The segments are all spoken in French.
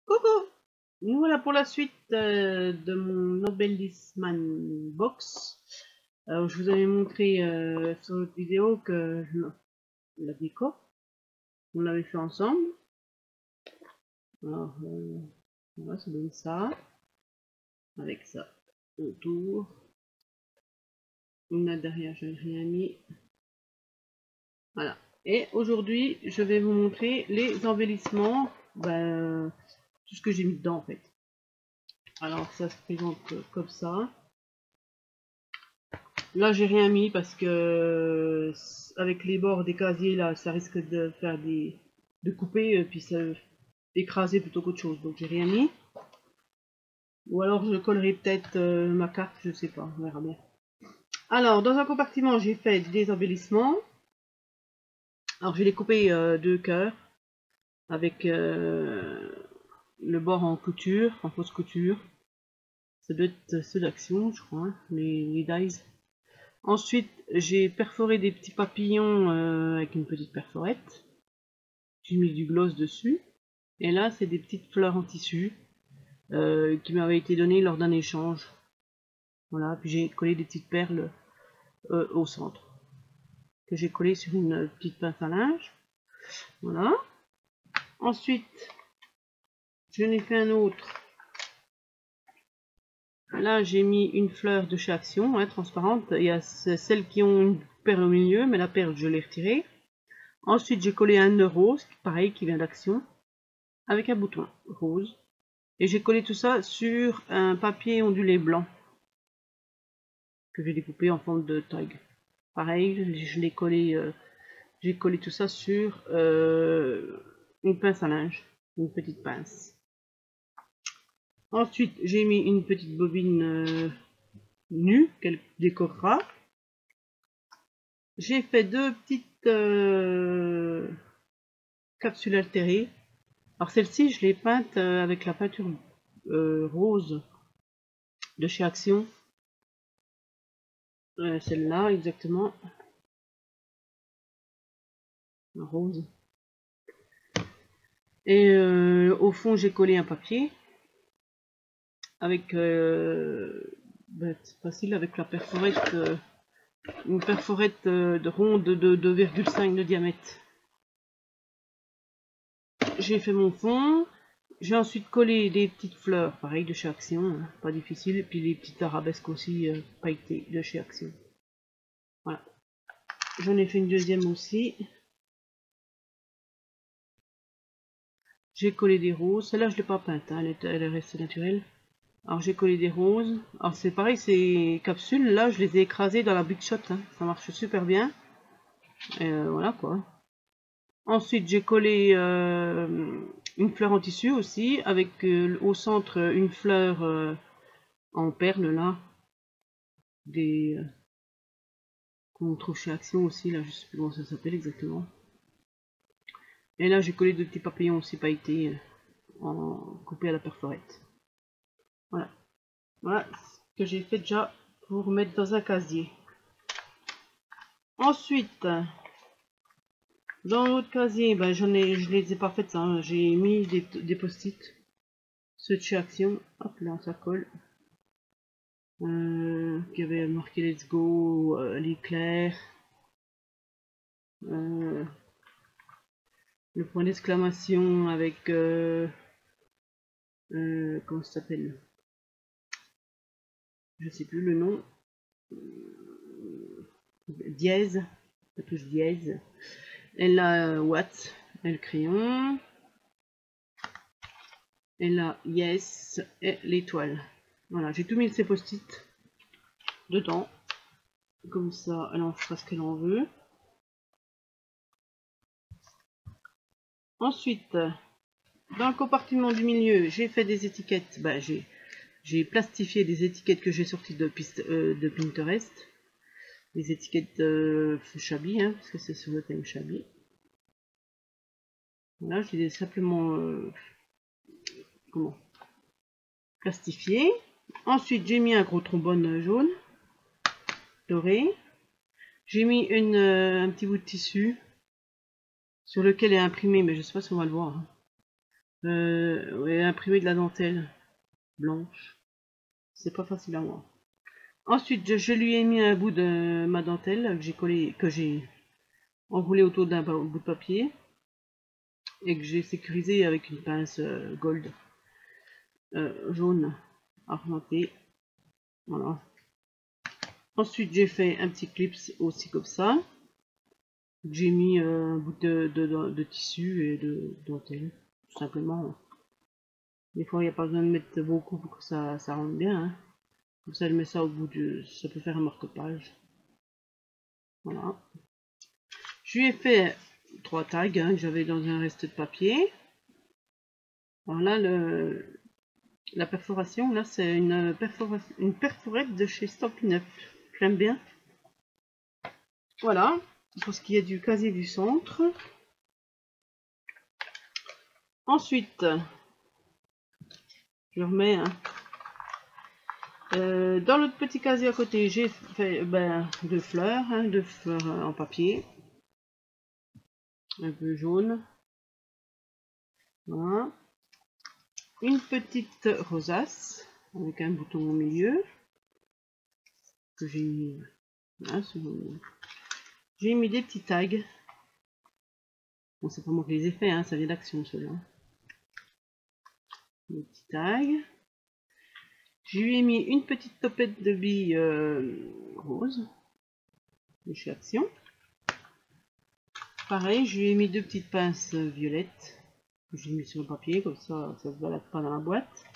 Coucou! Nous voilà pour la suite de mon embellissement box. Je vous avais montré sur l'autre vidéo que la déco, on l'avait fait ensemble. Alors, voilà, ça donne ça, avec ça autour. Là derrière, je n'ai rien mis. Voilà. Et aujourd'hui, je vais vous montrer les embellissements, tout ce que j'ai mis dedans en fait. Alors, ça se présente comme ça. Là, j'ai rien mis parce que avec les bords des casiers là, ça risque de faire de couper puis ça écraser plutôt qu'autre chose. Donc j'ai rien mis. Ou alors je collerai peut-être ma carte, je sais pas, on verra bien. Alors dans un compartiment, j'ai fait des embellissements. Alors je vais les couper deux cœurs avec le bord en couture, en fausse couture. Ça doit être ceux d'action, je crois, hein, les dies. Ensuite, j'ai perforé des petits papillons avec une petite perforette. J'ai mis du gloss dessus. Et là, c'est des petites fleurs en tissu qui m'avaient été données lors d'un échange. Voilà, puis j'ai collé des petites perles au centre. Que j'ai collé sur une petite pince à linge. Voilà. Ensuite, je n'ai fait un autre. Là, j'ai mis une fleur de chez Action, hein, transparente. Il y a celles qui ont une perle au milieu, mais la perle, je l'ai retirée. Ensuite, j'ai collé un nœud rose, pareil, qui vient d'Action, avec un bouton rose. Et j'ai collé tout ça sur un papier ondulé blanc, que j'ai découpé en forme de tag. Pareil, je l'ai collé, j'ai collé tout ça sur une pince à linge, une petite pince. Ensuite, j'ai mis une petite bobine nue qu'elle décorera. J'ai fait deux petites capsules altérées. Alors celle-ci, je l'ai peinte avec la peinture rose de chez Action. Celle-là, exactement. La rose. Et au fond, j'ai collé un papier avec c'est facile avec la perforette, une perforette de ronde de 2,5 de diamètre. J'ai fait mon fond. J'ai ensuite collé des petites fleurs, pareil de chez Action, hein, pas difficile, et puis les petites arabesques aussi pailletées de chez Action. Voilà. J'en ai fait une deuxième aussi. J'ai collé des roses. Celle-là, je l'ai pas peinte, hein, elle est restée naturelle. Alors j'ai collé des roses. Alors c'est pareil, ces capsules là, je les ai écrasées dans la Big Shot, hein. Ça marche super bien. Et voilà quoi. Ensuite j'ai collé une fleur en tissu aussi, avec au centre une fleur en perles là, des qu'on trouve chez Action aussi là, je sais plus comment ça s'appelle exactement. Et là j'ai collé deux petits papillons aussi pailletés en coupé à la perforette. Voilà. Voilà ce que j'ai fait déjà pour mettre dans un casier. Ensuite, dans l'autre casier, ben, je les ai pas faites, hein. J'ai mis des post-it, ceux de chez Action, hop là ça colle, qui avait marqué Let's Go, l'éclair, le point d'exclamation avec, comment ça s'appelle, je sais plus le nom, dièse, la touche dièse, et là What, et le crayon, et là Yes, et l'étoile. Voilà, j'ai tout mis de ces post-it dedans. Comme ça, elle en fera ce qu'elle en veut. Ensuite, dans le compartiment du milieu, j'ai fait des étiquettes. Bah, j'ai plastifié des étiquettes que j'ai sorties de Pinterest. Des étiquettes Shabby, hein, parce que c'est sur le thème Shabby. Voilà, je les ai simplement plastifiées. Ensuite, j'ai mis un gros trombone jaune, doré. J'ai mis un petit bout de tissu sur lequel est imprimé, mais je sais pas si on va le voir, hein. Ouais, imprimer de la dentelle blanche. C'est pas facile à voir. Ensuite, je lui ai mis un bout de ma dentelle que j'ai enroulé autour d'un bout de papier et que j'ai sécurisé avec une pince gold jaune argenté. Voilà. Ensuite, j'ai fait un petit clip aussi comme ça. J'ai mis un bout de tissu et de dentelle, tout simplement. Des fois, il n'y a pas besoin de mettre beaucoup pour que ça rentre bien. Hein. Comme ça, je mets ça au bout du... Ça peut faire un marque-page. Voilà. Je lui ai fait 3 tags hein, que j'avais dans un reste de papier. Voilà, la perforation, là, c'est une perforette de chez Stampin' Up. J'aime bien. Voilà, pour ce qui est du casier du centre. Ensuite, je remets... Hein, dans l'autre petit casier à côté, j'ai fait deux fleurs en papier. Un peu jaune. Voilà. Une petite rosace avec un bouton au milieu que j'ai mis là, j'ai mis des petits tags. Bon, c'est pas moi qui les ai fait, hein, ça vient d'Action ceux-là. Des petits tags. Je lui ai mis une petite topette de billes rose de chez Action. Pareil, je lui ai mis deux petites pinces violettes que j'ai mis sur le papier, comme ça ça ne se balade pas dans la boîte.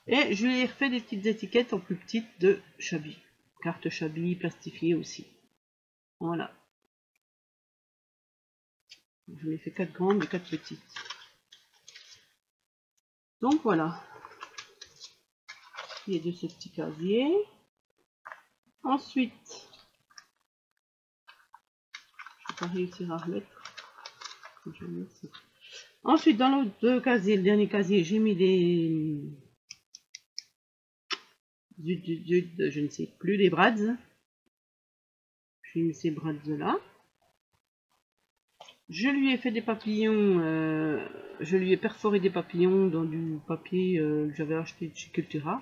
Et je lui ai refait des petites étiquettes en plus petites de Chabi. Carte Chabi plastifiée aussi. Voilà. Je lui ai fait 4 grandes et 4 petites. Donc voilà. Il y a de ce petit casier. Ensuite, je vais pas réussir à remettre. Ensuite, dans l'autre casier, le dernier casier, j'ai mis des je ne sais plus, des brads. J'ai mis ces brads là. Je lui ai fait des papillons, je lui ai perforé des papillons dans du papier que j'avais acheté de chez Cultura.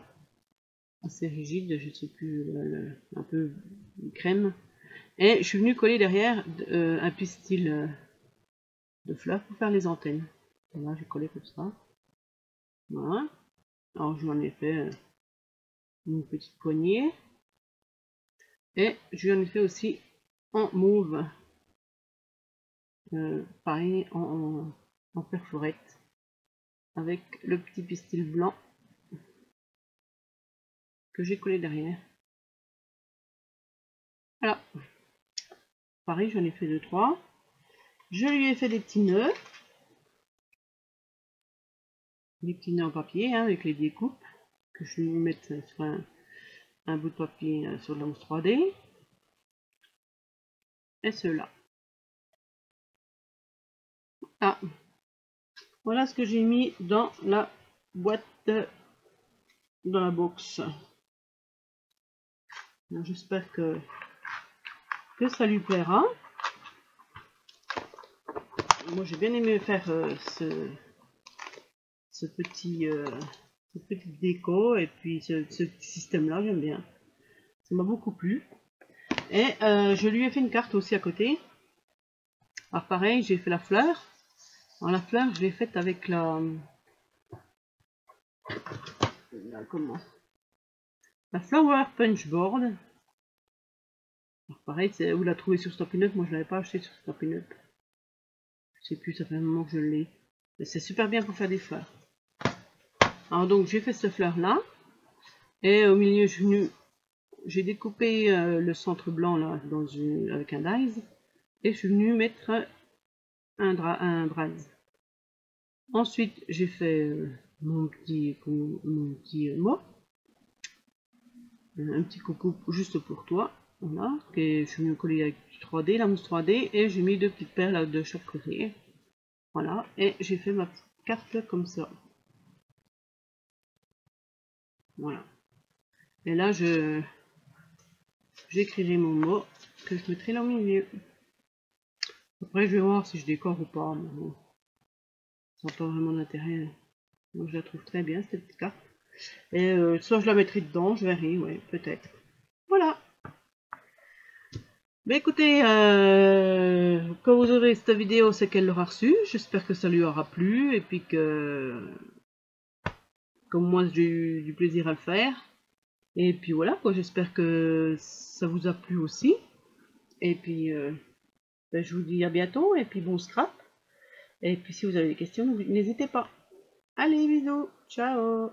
Assez rigide, je ne sais plus, un peu crème. Et je suis venue coller derrière un pistil de fleurs pour faire les antennes. Voilà, j'ai collé comme ça. Voilà. Alors je m'en ai fait une petite poignée. Et je lui en ai fait aussi en mauve. Pareil en perforette. Avec le petit pistil blanc que j'ai collé derrière. Voilà. Pareil, j'en ai fait 2-3. Je lui ai fait des petits nœuds. Des petits nœuds en papier hein, avec les découpes. Que je vais mettre sur un bout de papier sur la mousse 3D. Et ceux-là. Ah. Voilà ce que j'ai mis dans la boîte, dans la box. J'espère que ça lui plaira. Moi j'ai bien aimé faire ce petit cette petite déco et puis ce petit système là, j'aime bien. Ça m'a beaucoup plu. Et je lui ai fait une carte aussi à côté. Alors pareil, j'ai fait la fleur. Alors la fleur, je l'ai faite avec comment, la Flower Punch Board. Alors pareil, vous la trouvez sur Stampin' Up, moi je l'avais pas acheté sur Stampin' Up. Je sais plus, ça fait un moment que je l'ai. Mais c'est super bien pour faire des fleurs. Alors donc j'ai fait cette fleur là. Et au milieu, j'ai découpé le centre blanc là avec un dies. Et je suis venue mettre un brad. Ensuite, j'ai fait mon petit mot. Un petit coucou juste pour toi. Voilà. Et je suis venue coller avec du 3D, la mousse 3D. Et j'ai mis deux petites perles de chaque côté. Voilà. Et j'ai fait ma petite carte comme ça. Voilà. Et là, j'écrirai mon mot que je mettrai là au milieu. Après, je vais voir si je décore ou pas. Mais bon. n'a pas vraiment d'intérêt. Donc je la trouve très bien cette petite carte. Et soit je la mettrai dedans, je verrai, ouais, peut-être. Voilà. Mais écoutez, quand vous aurez cette vidéo, c'est qu'elle l'aura reçue. J'espère que ça lui aura plu et puis que, comme moi, j'ai eu du plaisir à le faire. Et puis voilà, quoi. J'espère que ça vous a plu aussi. Et puis, ben, je vous dis à bientôt et puis bon scrap. Et puis si vous avez des questions, n'hésitez pas. Allez, bisous, ciao.